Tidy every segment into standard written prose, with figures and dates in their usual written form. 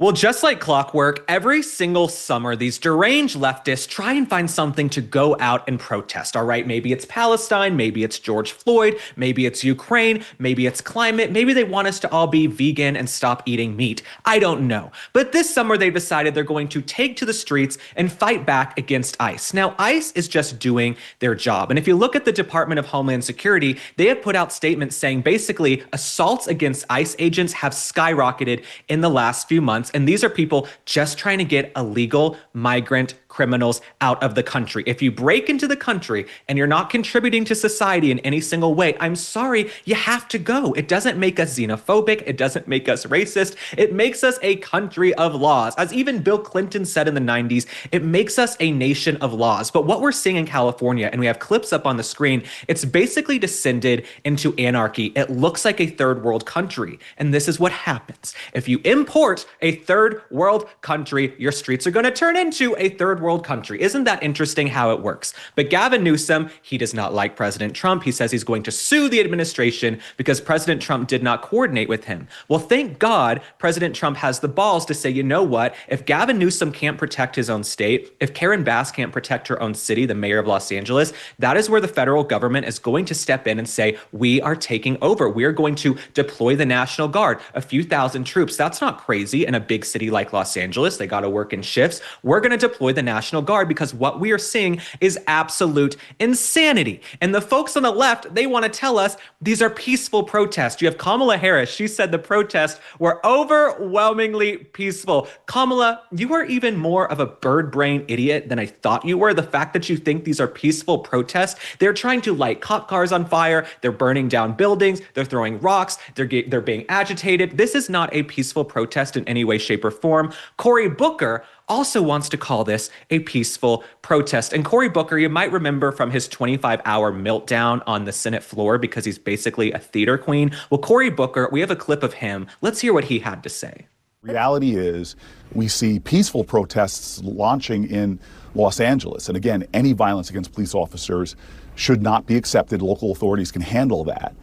Well, just like clockwork, every single summer, these deranged leftists try and find something to go out and protest. All right, maybe it's Palestine, maybe it's George Floyd, maybe it's Ukraine, maybe it's climate, maybe they want us to all be vegan and stop eating meat. I don't know. But this summer, they've decided they're going to take to the streets and fight back against ICE. Now, ICE is just doing their job. And if you look at the Department of Homeland Security, they have put out statements saying basically assaults against ICE agents have skyrocketed in the last few months. And these are people just trying to get illegal migrant criminals out of the country. If you break into the country and you're not contributing to society in any single way, I'm sorry, you have to go. It doesn't make us xenophobic. It doesn't make us racist. It makes us a country of laws. As even Bill Clinton said in the 90s, it makes us a nation of laws. But what we're seeing in California, and we have clips up on the screen, it's basically descended into anarchy. It looks like a third world country. And this is what happens. If you import a third world country, your streets are going to turn into a third world country. Isn't that interesting how it works? But Gavin Newsom, he does not like President Trump. He says he's going to sue the administration because President Trump did not coordinate with him. Well, thank God President Trump has the balls to say, you know what? If Gavin Newsom can't protect his own state, if Karen Bass can't protect her own city, the mayor of Los Angeles, that is where the federal government is going to step in and say, we are taking over. We are going to deploy the National Guard, a few thousand troops. That's not crazy in a big city like Los Angeles. They got to work in shifts. We're going to deploy the National Guard because what we are seeing is absolute insanity. And the folks on the left, they want to tell us these are peaceful protests. You have Kamala Harris. She said the protests were overwhelmingly peaceful. Kamala, you are even more of a bird brain idiot than I thought you were. The fact that you think these are peaceful protests, they're trying to light cop cars on fire. They're burning down buildings. They're throwing rocks. They're being agitated. This is not a peaceful protest in any way, shape, or form. Cory Booker also wants to call this a peaceful protest. And Cory Booker, you might remember from his 25-hour meltdown on the Senate floor because he's basically a theater queen. Well, Cory Booker, we have a clip of him. Let's hear what he had to say. Reality is we see peaceful protests launching in Los Angeles. And again, any violence against police officers should not be accepted. Local authorities can handle that.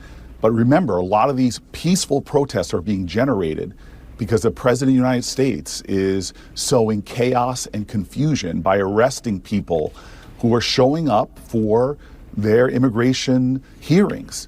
But remember, a lot of these peaceful protests are being generated because the President of the United States is sowing chaos and confusion by arresting people who are showing up for their immigration hearings.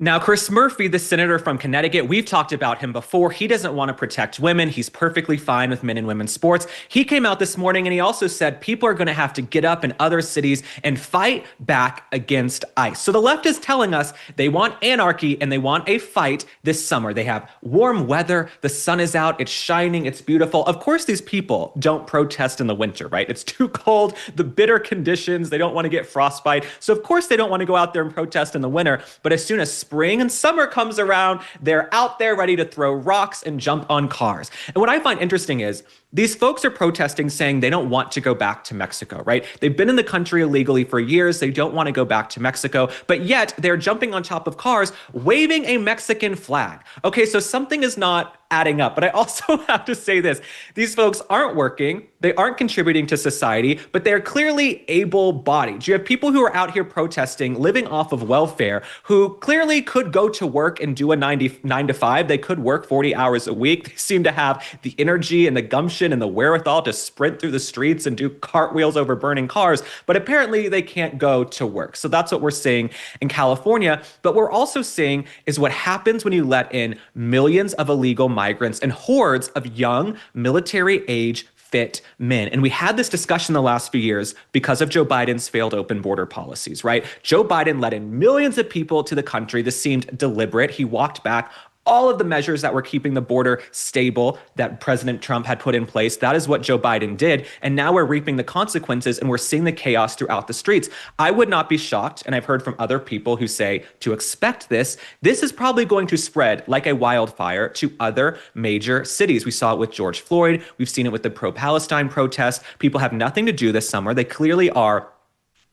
Now, Chris Murphy, the senator from Connecticut, we've talked about him before. He doesn't want to protect women. He's perfectly fine with men and women's sports. He came out this morning and he also said people are going to have to get up in other cities and fight back against ICE. So the left is telling us they want anarchy and they want a fight this summer. They have warm weather. The sun is out. It's shining. It's beautiful. Of course, these people don't protest in the winter, right? It's too cold. The bitter conditions. They don't want to get frostbite. So of course, they don't want to go out there and protest in the winter. But as soon as spring and summer comes around, they're out there ready to throw rocks and jump on cars. And what I find interesting is these folks are protesting saying they don't want to go back to Mexico, right? They've been in the country illegally for years. They don't want to go back to Mexico, but yet they're jumping on top of cars, waving a Mexican flag. Okay, so something is not adding up. But I also have to say this. These folks aren't working. They aren't contributing to society, but they're clearly able-bodied. You have people who are out here protesting, living off of welfare, who clearly could go to work and do a 9 to 5. They could work 40 hours a week. They seem to have the energy and the gumption and the wherewithal to sprint through the streets and do cartwheels over burning cars. But apparently they can't go to work. So that's what we're seeing in California. But we're also seeing is what happens when you let in millions of illegal migrants and hordes of young military-age fit men. And we had this discussion the last few years because of Joe Biden's failed open border policies, right? Joe Biden let in millions of people to the country. This seemed deliberate. He walked back all of the measures that were keeping the border stable that President Trump had put in place. That is what Joe Biden did. And now we're reaping the consequences and we're seeing the chaos throughout the streets. I would not be shocked, and I've heard from other people who say to expect this, this is probably going to spread like a wildfire to other major cities. We saw it with George Floyd. We've seen it with the pro-Palestine protest. People have nothing to do this summer. They clearly are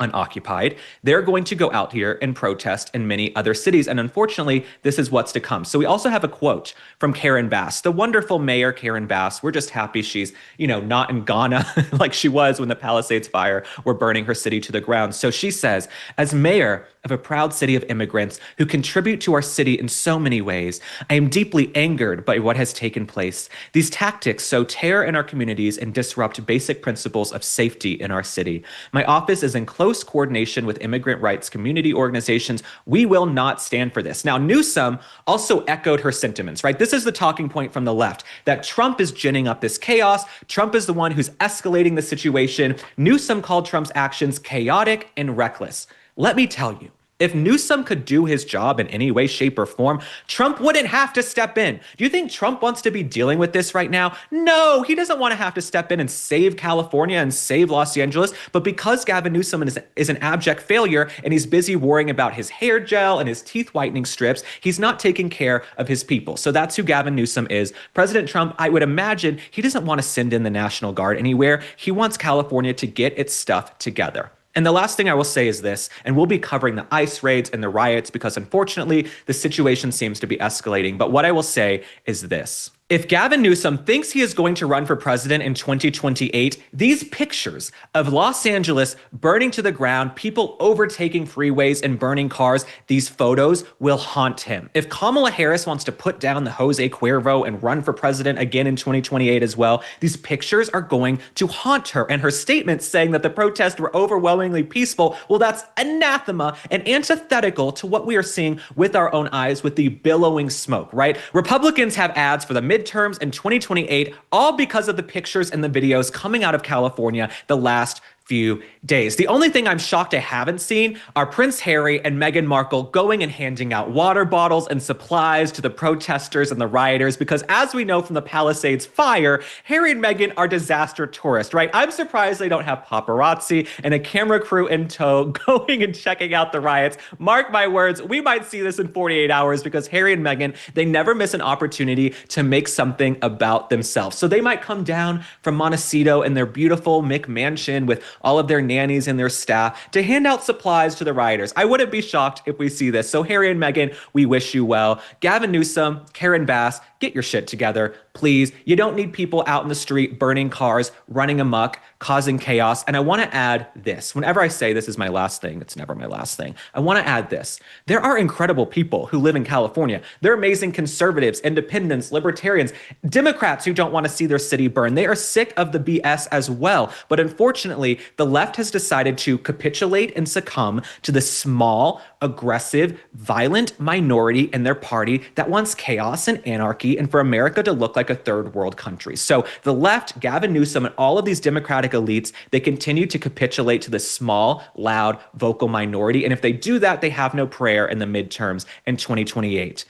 unoccupied. They're going to go out here and protest in many other cities. And unfortunately, this is what's to come. So we also have a quote from Karen Bass, the wonderful mayor Karen Bass. We're just happy she's, not in Ghana like she was when the Palisades fire were burning her city to the ground. So she says, as mayor of a proud city of immigrants who contribute to our city in so many ways, I am deeply angered by what has taken place. These tactics sow terror in our communities and disrupt basic principles of safety in our city. My office is in close coordination with immigrant rights community organizations. We will not stand for this. Now, Newsom also echoed her sentiments, right? This is the talking point from the left, that Trump is ginning up this chaos. Trump is the one who's escalating the situation. Newsom called Trump's actions chaotic and reckless. Let me tell you, if Newsom could do his job in any way, shape, or form, Trump wouldn't have to step in. Do you think Trump wants to be dealing with this right now? No, he doesn't want to have to step in and save California and save Los Angeles. But because Gavin Newsom is an abject failure and he's busy worrying about his hair gel and his teeth whitening strips, he's not taking care of his people. So that's who Gavin Newsom is. President Trump, I would imagine he doesn't want to send in the National Guard anywhere. He wants California to get its stuff together. And the last thing I will say is this, and we'll be covering the ICE raids and the riots because unfortunately the situation seems to be escalating. But what I will say is this. If Gavin Newsom thinks he is going to run for president in 2028, these pictures of Los Angeles burning to the ground, people overtaking freeways and burning cars, these photos will haunt him. If Kamala Harris wants to put down the Jose Cuervo and run for president again in 2028 as well, these pictures are going to haunt her. And her statements saying that the protests were overwhelmingly peaceful, well, that's anathema and antithetical to what we are seeing with our own eyes with the billowing smoke, right? Republicans have ads for the midterms in 2028, all because of the pictures and the videos coming out of California the last few days. The only thing I'm shocked I haven't seen are Prince Harry and Meghan Markle going and handing out water bottles and supplies to the protesters and the rioters, because as we know from the Palisades fire, Harry and Meghan are disaster tourists, right? I'm surprised they don't have paparazzi and a camera crew in tow going and checking out the riots. Mark my words, we might see this in 48 hours because Harry and Meghan, they never miss an opportunity to make something about themselves. So they might come down from Montecito in their beautiful McMansion with all of their nannies and their staff to hand out supplies to the rioters. I wouldn't be shocked if we see this. So Harry and Meghan, we wish you well. Gavin Newsom, Karen Bass, get your shit together, please. You don't need people out in the street burning cars, running amok, causing chaos. And I want to add this. Whenever I say this is my last thing, it's never my last thing. I want to add this. There are incredible people who live in California. They're amazing conservatives, independents, libertarians, Democrats who don't want to see their city burn. They are sick of the BS as well. But unfortunately, the left has decided to capitulate and succumb to the small, aggressive, violent minority in their party that wants chaos and anarchy and for America to look like a third world country. So the left, Gavin Newsom, and all of these Democratic elites, they continue to capitulate to the small, loud, vocal minority. And if they do that, they have no prayer in the midterms in 2028.